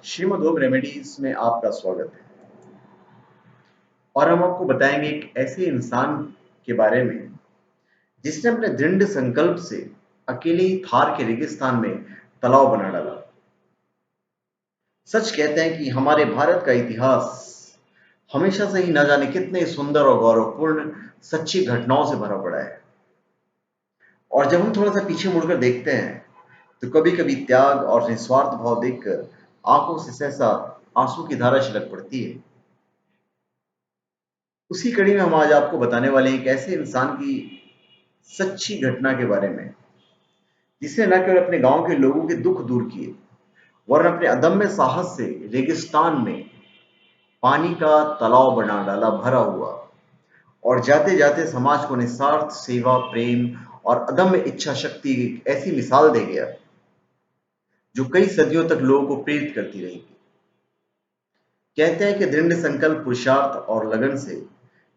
Shrimad home remedies में आपका स्वागत है। और हम आपको बताएंगे एक ऐसे इंसान के बारे में जिसने अपने दृढ़ संकल्प से अकेले ही थार के रेगिस्तान में तालाब बना डाला। सच कहते हैं कि हमारे भारत का इतिहास हमेशा से ही न जाने कितने सुंदर और गौरवपूर्ण सच्ची घटनाओं से भरा पड़ा है। और जब हम थोड़ा सा पीछे मुड़कर देखते हैं तो कभी कभी त्याग और निस्वार्थ भाव देखकर आंखों से सहसा आंसू की धारा छलक पड़ती है। उसी कड़ी में हम आज आपको बताने वाले हैं एक ऐसे इंसान की सच्ची घटना के बारे में जिसने न केवल अपने गांव के लोगों के दुख दूर किए वरन अपने अदम्य साहस से रेगिस्तान में पानी का तालाब बना डाला भरा हुआ, और जाते जाते समाज को निस्वार्थ सेवा, प्रेम और अदम्य इच्छा शक्ति की एक ऐसी मिसाल दे गया जो कई सदियों तक लोगों को प्रेरित करती रहेगी। कहते हैं कि दृढ़ संकल्प, पुरुषार्थ और लगन से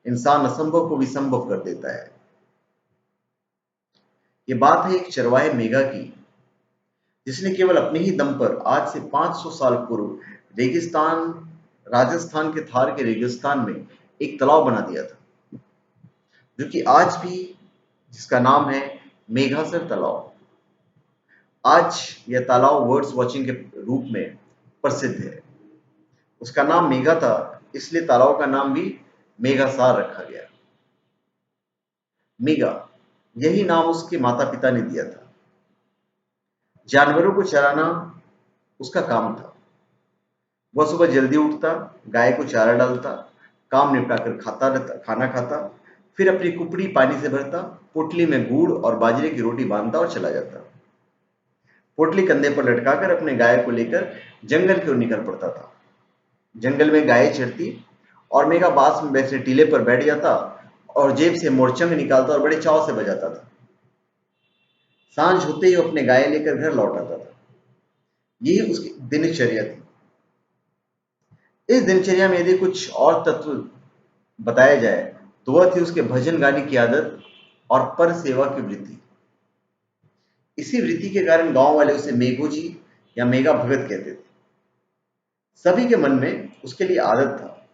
इंसान असंभव को भी संभव कर देता है। ये बात है एक चरवाहे मेघा की, जिसने केवल अपने ही दम पर आज से 500 साल पूर्व रेगिस्तान राजस्थान के थार के रेगिस्तान में एक तालाब बना दिया था, जो कि आज भी जिसका नाम है मेघासर तालाब। आज यह तालाब बर्ड्स वॉचिंग के रूप में प्रसिद्ध है। उसका नाम मेघा था, इसलिए तालाब का नाम भी मेघासार रखा गया। मेघा, यही नाम उसके माता पिता ने दिया था। जानवरों को चराना उसका काम था। वह सुबह जल्दी उठता, गाय को चारा डालता, काम निपटाकर खाना खाता, फिर अपनी कुपड़ी पानी से भरता, पोटली में गुड़ और बाजरे की रोटी बांधता और चला जाता। पोटली कंधे पर लटकाकर अपने गाय को लेकर जंगल की ओर निकल पड़ता था। जंगल में गायें चरती और मेघा बांस में बैठे टीले पर बैठ जाता और जेब से मोरचंग निकालता और बड़े चाव से बजाता था। सांझ होते ही वो अपने गाय लेकर घर लौट आता था। यही उसकी दिनचर्या थी। इस दिनचर्या में यदि कुछ और तत्व बताया जाए तो वह थी उसके भजन गाने की आदत और पर सेवा की वृत्ति। इसी वृत्ति के कारण गांव वाले उसे मेघो जी या मेघा भगत कहते थे। सभी के मन में उसके लिए आदत था।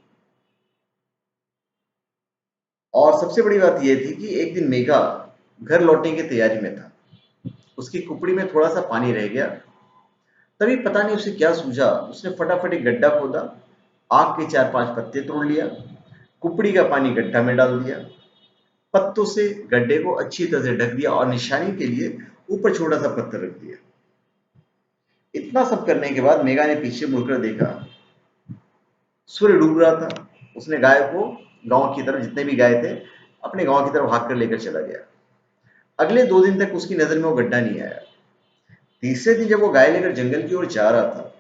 और सबसे बड़ी बात यह थी कि एक दिन मेघा घर लौटने की तैयारी में था। उसकी कुपड़ी में थोड़ा सा पानी रह गया। तभी पता नहीं उसे क्या सूझा, उसने फटाफट एक गड्ढा खोदा, आग के 4-5 पत्ते तोड़ लिया, कुपड़ी का पानी गड्ढा में डाल दिया, पत्तों से गड्ढे को अच्छी तरह से ढक दिया और निशानी के लिए ऊपर छोटा सा पत्थर रख दिया। इतना सब करने के बाद मेघा ने पीछे मुड़कर देखा। सूर्य डूब रहा था। उसने गाय को गांव की तरफ, जितने भी गाय थे, अपने गांव की तरफ भाग कर लेकर चला गया। अगले 2 दिन तक उसकी नजर में वो गड्ढा नहीं आया। तीसरे दिन जब वो गाय लेकर जंगल की ओर जा रहा था,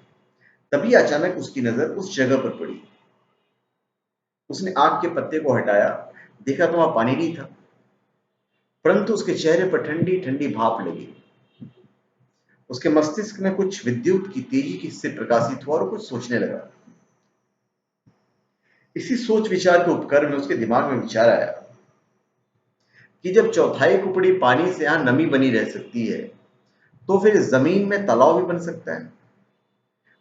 तभी अचानक उसकी नजर उस जगह पर पड़ी। उसने आग के पत्ते को हटाया, देखा तो वहां पानी नहीं था, परंतु उसके चेहरे पर ठंडी ठंडी भाप लगी। उसके मस्तिष्क में कुछ विद्युत की तेजी की से प्रकाशित हुआ और कुछ सोचने लगा। इसी सोच विचार के उपक्रम में उसके दिमाग में विचार आया कि जब चौथाई कुपड़ी पानी से यहां नमी बनी रह सकती है, तो फिर जमीन में तालाब भी बन सकता है।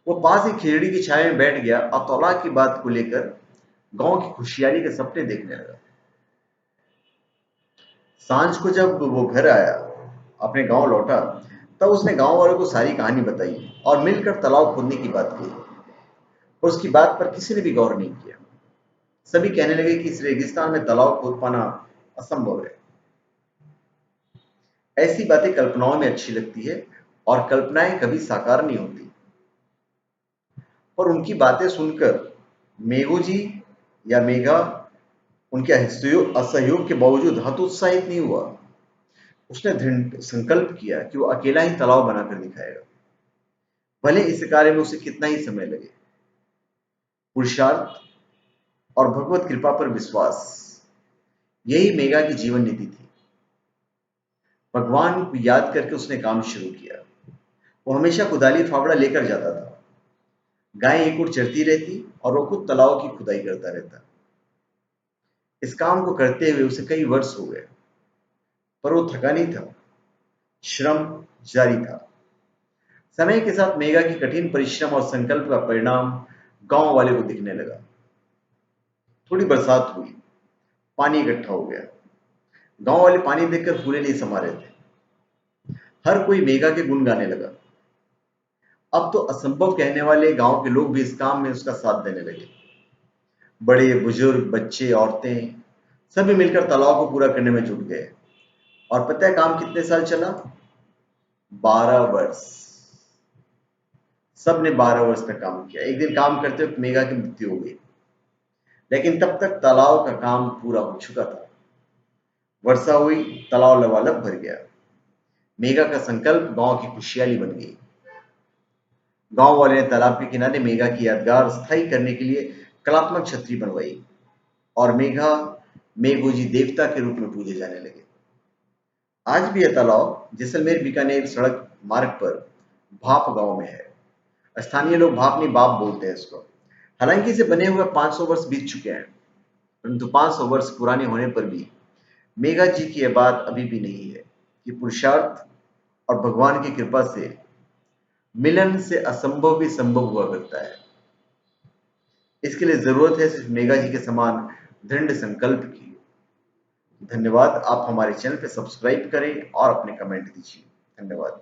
वो पास ही खिजड़ी की छाया में बैठ गया और तालाब की बात को लेकर गांव की खुशहाली के सपने देखने लगा। सांझ को जब वो घर आया, अपने गांव लौटा, तब उसने गांव वालों को सारी कहानी बताई और मिलकर तालाब खोदने की बात कही। और उसकी बात पर किसी ने भी गौर नहीं किया। सभी कहने लगे कि इस रेगिस्तान में तालाब खोद पाना असंभव है। ऐसी बातें कल्पनाओं में अच्छी लगती है और कल्पनाएं कभी साकार नहीं होती। पर उनकी बातें सुनकर मेघू जी या मेघा उनके असहयोग के बावजूद हतोत्साहित नहीं हुआ। उसने दृढ़ संकल्प किया कि वो अकेला ही तालाब बनाकर दिखाएगा, भले इस कार्य में उसे कितना ही समय लगे। पुरुषार्थ और भगवत कृपा पर विश्वास, यही मेघा की जीवन नीति थी। भगवान को याद करके उसने काम शुरू किया। वो हमेशा कुदाली फावड़ा लेकर जाता था। गाय एक ओर चरती रहती और वो खुद तालाब की खुदाई करता रहता। इस काम को करते हुए उसे कई वर्ष हो गए, पर वो थका नहीं था। श्रम जारी था। समय के साथ मेघा की कठिन परिश्रम और संकल्प का परिणाम गांव वाले को दिखने लगा। थोड़ी बरसात हुई, पानी इकट्ठा हो गया। गांव वाले पानी देखकर फूले नहीं समा रहे थे। हर कोई मेघा के गुण गाने लगा। अब तो असंभव कहने वाले गांव के लोग भी इस काम में उसका साथ देने लगे। बड़े बुजुर्ग, बच्चे, औरतें सभी मिलकर तालाब को पूरा करने में जुट गए। और पता है काम कितने साल चला? 12 वर्ष। सब ने 12 वर्ष तक काम किया। एक दिन काम करते वक्त मेघा की मृत्यु हो गई, लेकिन तब तक तालाब का काम पूरा हो चुका था। वर्षा हुई, तालाब लबालब भर गया। मेघा का संकल्प गांव की खुशहाली बन गई। गांव वाले ने तालाब के किनारे मेघा की यादगार स्थायी करने के लिए कलात्मक छतरी बनवाई और मेघा मेघोजी देवता के रूप में पूजे जाने लगे। आज भी यह तालाब जैसलमेर बीकानेर सड़क मार्ग पर भाप गांव में है। स्थानीय लोग भाप नहीं बाप बोलते हैं इसको। हालांकि इसे बने हुए 500 वर्ष बीत चुके हैं, परंतु 500 वर्ष पुराने होने पर भी मेघा जी की यह बात अभी भी नहीं है कि पुरुषार्थ और भगवान की कृपा से मिलन से असंभव भी संभव हुआ करता है। इसके लिए जरूरत है सिर्फ मेघा जी के समान दृढ़ संकल्प की। धन्यवाद। आप हमारे चैनल पे सब्सक्राइब करें और अपने कमेंट दीजिए। धन्यवाद।